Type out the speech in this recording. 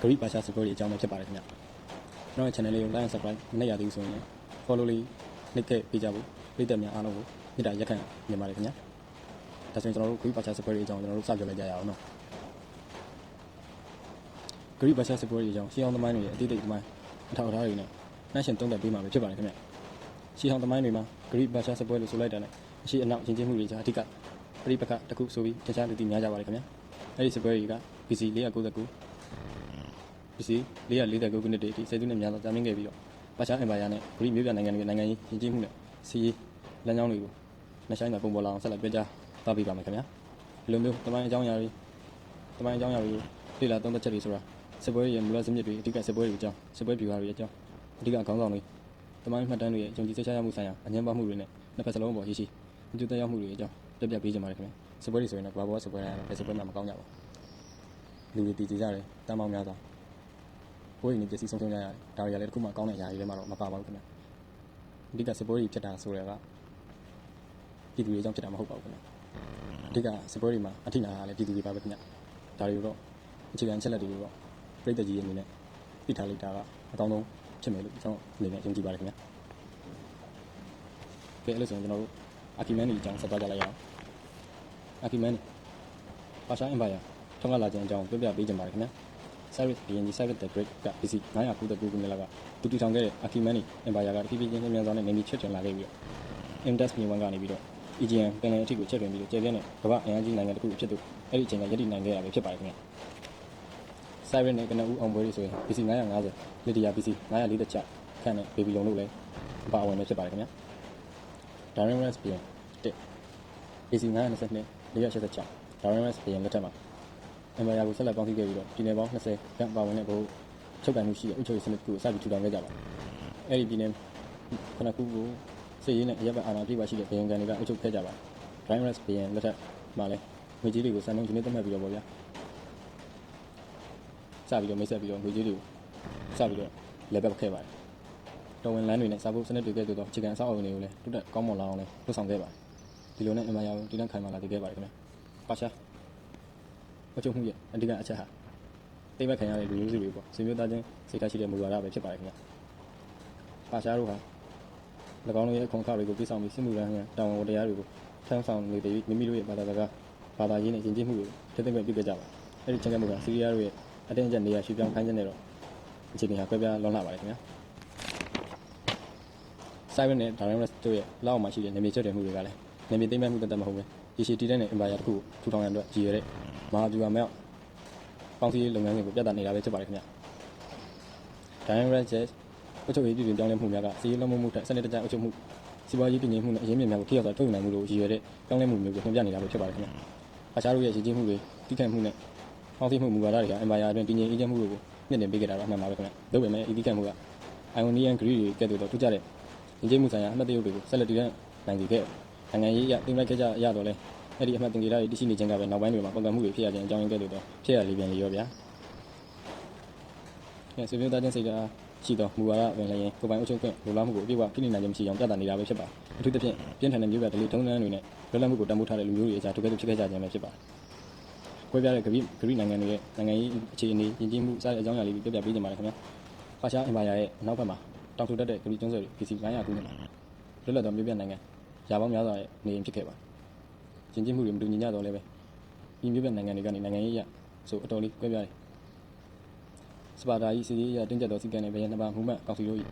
ဂရိဘာရှာစပွဲတွေအကြောင်းပဲဖြစ်ပါတယ်ခင်ဗျကျွန်တော်ရဲ့ channel လေးကို like and subscribe မလုပ်ရသေးဘူးဆိုရင် follow လေးနှိပ်ခဲ့ပေးကြဖို့ပြည်သက်များအားလုံးကိုမေတ္တာရက်ခံနေပါတယ်ခင်ဗျဒါဆိုရင်ကျွန်တော်တို့ဂရိဘာရှာစပွဲတွေအကြောင်းကျွန်တော်တို့စပြောလိုက်ကြရအောင်နော်ဂရိဘာရှာစပွဲတွေအကြောင်းရှေးဟောင်းသမိုင်းတွေရဲ့အတိတ်သမိုင်းအထောက်အထားတွေနဲ့နှိုင်းယှဉ်သုံးသပ်ပေးမှာပဲဖြစ်ပါတယ်ခင်ဗျရှေးဟောင်းသမိုင်းတွေမှာဂရိဘာရှာစပွဲလို့ဆိုလိုက်တာနဲ့အရှိအနောက်ယဉ်ကျေးမှုတွေကြားအဓိကပြိပခတစ်ခုဆိုပြီးတခြားလူသိများကြပါတယ်ခင်ဗျအဲ့ဒီစပွဲတွေက BC 499BC 449ခုနှစ်တည်းအထိဆယ်စုနှစ်များစွာကြာမြင့်ခဲ့ပြီးတော့ဘာရှားအင်ပါယာနဲ့ဂရိမြို့ပြနိုင်ငံတွေနိုင်ငံရေးယဉ်ကျေးမှုနဲ့စီးရေးလမ်းကြောင်းတွေကိုနှဆိုင်မှာပုံပေါ်လာအောင်ဆက်လက်ပြကြားသွားပေးပါမယ်ခင်ဗျာဒီလိုမျိုးတမိုင်းအကြောင်းအရာတွေကိုလေ့လာသုံးသပ်ချက်တွေဆိုတာစပွဲရဲ့မူလဇမြစ်တွေအဓိကစပွဲတွေအကြောင်းစပွဲဗျူဟာတွေအကြောင်းအဓိကခေါင်းဆောင်တွေတမိုင်းမှတ်တမ်းတွေရဲ့ယုံကြည်စိတ်ချရမှုဆိုင်ရာအငြင်းပွားမှုတွေနဲ့နှစ်ဖက်စလုံးပေါ်ရရှိအကျိုးသက်ရောက်မှုတွေအကြောင်းပြပေးကြပါမယ်ခင်ဗျာစပွဲတွေဆိုရင်တော့ဘာဘောစပွဲတိုင်းပဲစပွဲမှာမကောင်းကြပါဘူးလူတွေတည်ကြတယ်တမ်းပေါင်းများစွာပွဲရင်းပစ္စည်းဆုံးရှုံးကြရတယ်ဒါတွေကလည်းတစ်ခုမှကောင်းတဲ့အရာတွေလည်းမတော့မပါပါဘူးခင်ဗျအဓိကစပွဲတွေဖြစ်တာဆိုတော့ပြည်သူတွေအကြောင်းဖြစ်တာမဟုတ်ပါဘူးခင်ဗျအဓိကစပွဲတွေမှာအထိနာတာလည်းပြည်သူတွေပါပဲခင်ဗျဒါတွေတော့အခြေခံချက်လက်တွေတော့ပြည်သက်ကြီးအနေနဲ့သိထားလိုက်တာကအကောင်းဆုံးဖြစ်မယ်လို့ကျွန်တော်အနေနဲ့ယုံကြည်ပါတယ်ခင်ဗျကဲအဲ့လိုဆိုရင်ကျွန်တော်တို့အာကီမန်နီအကြောင်းဆက်သွားကြလိုက်ရအောင်အာကီမန်နီဘာရှားအင်ပါယာထွန်းကားလာခြင်းအကြောင်းပြောပြပေးကြပါမယ်ခင်ဗျCyrus ဘီယန်ကြီး Cyrus the Great က BC 999ခုနှစ်လောက်ကသူတည်ထောင်ခဲ့တဲ့ Achaemenid Empire ကတဖြည်းဖြည်းချင်းမြန်စွာနဲ့နေမီချဲ့ထွင်လာခဲ့ပြီးတော့ Indus မြေဝန်းကနေပြီးတော့ Aegean ပင်လယ်အထိကိုချဲ့ထွင်ပြီးတော့ကျယ်ပြန့်တဲ့ကမ္ဘာအင်အားကြီးနိုင်ငံတစ်ခုအဖြစ်သို့အဲ့ဒီအချိန်ကရည်တည်နိုင်ခဲ့တာပဲဖြစ်ပါတယ်ခင်ဗျ။ Cyrus နဲ့ကနဦးအောင်ပွဲတွေဆိုရင် BC 950 Lydia BC 946ခန့်နဲ့ Babylon လို့လည်းအပါအဝင်ပဲဖြစ်ပါတယ်ခင်ဗျ။ Darius ဘီယန်1 BC 922 486 Darius ဘီယန်လက်ထက်မှာအင်ပါယာကိုဆက်လက်ပေါင်းစည်းခဲ့ပြီးတော့ပြည်နယ်ပေါင်း20ခန့်ပါဝင်တဲ့ဘို့ချုပ်ကိုင်မှုရှိတဲ့အုပ်ချုပ်ရေးစနစ်ကိုစပြီးထူထောင်ခဲ့ကြပါတယ်။အဲ့ဒီပြည်နယ်ခုနှစ်ခုကိုစစ်ရေးနဲ့ရပ်ဘက်အာဏာပြည့်ဝရှိတဲ့ဘီယန်ကန်တွေကအုပ်ချုပ်ခဲ့ကြပါတယ်။ Darius ဘီယန်လက်ထက်မှာလည်းငွေကြေးတွေကိုစံနှုန်းဒီနေ့သတ်မှတ်ပြီးတော့ပေါ့ဗျာ။စပြီးတော့မိတ်ဆက်ပြီးတော့ငွေကြေးတွေကိုစပြီးတော့လက်ပတ်ခဲ့ပါတယ်။တော်ဝင်လမ်းတွေနဲ့စာဖို့စနစ်တွေကဲ့သို့သောအခြေခံအဆောက်အအုံတွေကိုလည်းတိုးတက်ကောင်းမွန်လာအောင်လည်းလှုပ်ဆောင်ခဲ့ပါတယ်။ဒီလိုနဲ့အင်ပါယာကိုတည်တံ့ခိုင်မာလာခဲ့ပါတယ်ခင်ဗျာ။ပါရှာအကျုံးမှုရဲ့အဓိကအချက်ဟာတိတ်မခံရတဲ့လူမျိုးစုတွေပေါ့ဆွေမျိုးသားချင်းစိတ်ထားရှိတဲ့မူဝါဒပဲဖြစ်ပါတယ်ခင်ဗျာပါရှားတို့ဟာ၎င်းတို့ရဲ့အခွန်အခတွေကိုပြည်ဆောင်ပြီးစစ်မှုရန်တာဝန်ဝတ္တရားတွေကိုထမ်းဆောင်နေတဲ့မိမိတို့ရဲ့ဘာသာစကားဘာသာရေးနဲ့ယဉ်ကျေးမှုတွေကိုထိသိမ်းပြုခဲ့ကြပါအဲ့ဒီချင်းကမှုကစီးရီးယားတို့ရဲ့အတင်းအကျပ်နေရာရွှေ့ပြောင်းခိုင်းခြင်းနဲ့တော့အခြေအနေဟာကွဲပြားလွန်လှပါတယ်ခင်ဗျာCyrusနဲ့ Darius တို့ရဲ့လောက်မှာရှိတဲ့နေမြေချဲ့တယ်မှုတွေကလည်းနေမြေသိမ်းပိုက်မှုတတ်တတ်မဟုတ်ပဲရေရှည်တည်တဲ့အင်ပါယာတစ်ခုကိုထူထောင်ရန်အတွက်ရည်ရွယ်တဲ့မဟာဗျူဟာမြောက်ပေါင်းစည်းရေးလုပ်ငန်းစဉ်ကိုပြသနေတာပဲဖြစ်ပါတယ်ခင်ဗျာ။ Darius ရဲ့အုပ်ချုပ်ရေးပြည်ပြင်ပြောင်းလဲမှုများကစီးရေးလုံးမှုထက်စနစ်တကျအုပ်ချုပ်မှုစီးပွားရေးပြည်ငြိမ်မှုနဲ့အရင်းမြစ်များကိုထိရောက်စွာထုတ်ယူနိုင်မှုတို့ရည်ရွယ်တဲ့ပြောင်းလဲမှုမျိုးကိုဖွင့်ပြနေတာပဲဖြစ်ပါတယ်ခင်ဗျာ။ပါရှားတို့ရဲ့ရည်ကြီးမှုတွေတိကျမှုနဲ့ပေါင်းစည်းမှုမူဝါဒတွေဟာအင်ပါယာအတွင်းတည်ငြိမ်အေးချမ်းမှုတို့ကိုမြင့်တင်ပေးခဲ့တာတော့အမှန်ပါပဲခင်ဗျာ။ဒါပေမဲ့ဒီတိကျမှုက Ionian Greek တွေကဲ့သို့သောထူးခြားတဲ့ယဉ်ကျေးမှုဆိုင်ရာအမှတ်တရတွေကိုဆက်လက်တည်တံ့နိုင်စေခဲ့နိုင်ငံရေးအရသိမ်းပိုက်ခဲ့ကြရတော့လဲအဲ့ဒီအမှတ်သင်္ကေတတွေတရှိနေခြင်းကပဲနောက်ပိုင်းတွေမှာပုံကံမှုတွေဖြစ်ရခြင်းအကြောင်းရင်းကဲ့သို့သောဖြစ်ရလေပြန်လေရောဗျာ။ဆွေမျိုးသားချင်းစိတ်ဓာတ်ရှိသောမူဝါဒဝင်လည်းရင်ကိုယ်ပိုင်အုပ်ချုပ်ခွင့်လိုလားမှုကိုအပြည့်အဝဖိနှိပ်နိုင်ခြင်းမရှိအောင်ပြသနေတာပဲဖြစ်ပါတယ်။အထူးသဖြင့်ပြင်းထန်တဲ့မျိုးပြဒလိထုံးစံတွေနဲ့လွတ်လပ်မှုကိုတန်ဖိုးထားတဲ့လူမျိုးတွေအကြားတူကဲ့သို့ဖြစ်ခဲ့ကြခြင်းပဲဖြစ်ပါတယ်။ကွဲပြားတဲ့ဂရိနိုင်ငံတွေရဲ့နိုင်ငံရေးအခြေအနေယဉ်ကျေးမှုစတဲ့အကြောင်းအရာလေးတွေပြပေးကြပါမယ်ခင်ဗျာ။ပါရှားအင်ပါယာရဲ့နောက်ဘက်မှာတောင်ထူတတ်တဲ့ဂရိကျွန်းဆွယ်တွေ BC 900ခုနှစ်မှာလွတ်လပ်သောမျိုးပြနိုင်ငံရာပေါင်းများစွာရဲ့နေရင်ဖြစ်ခဲ့ပါတယ်။ယဉ်ကျေးမှုတွေမတူညီကြတော့လည်းပဲဒီမျိုးပြနိုင်ငံတွေကနေနိုင်ငံရေးအရဆိုအတော်လေးကွဲပြားတယ်။စပါတာကြီးစီရေးအရတင်းကျပ်သောစီကံတွေဘယ်နှစ်ပါးမှုမှတ်ကောင်စီတို့၏